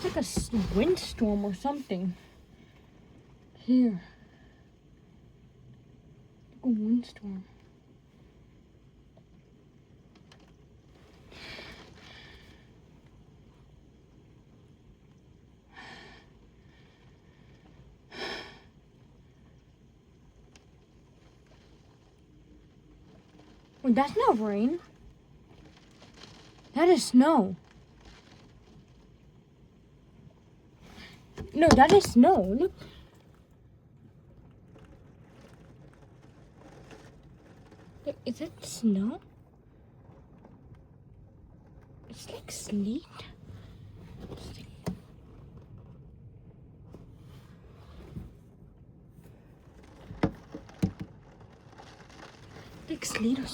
It's like a windstorm or something. Here. Like a windstorm. Wait, that's not rain. That is snow. No, that is snow. Look. Look, is that snow? It's like sleet. Like sleet or something.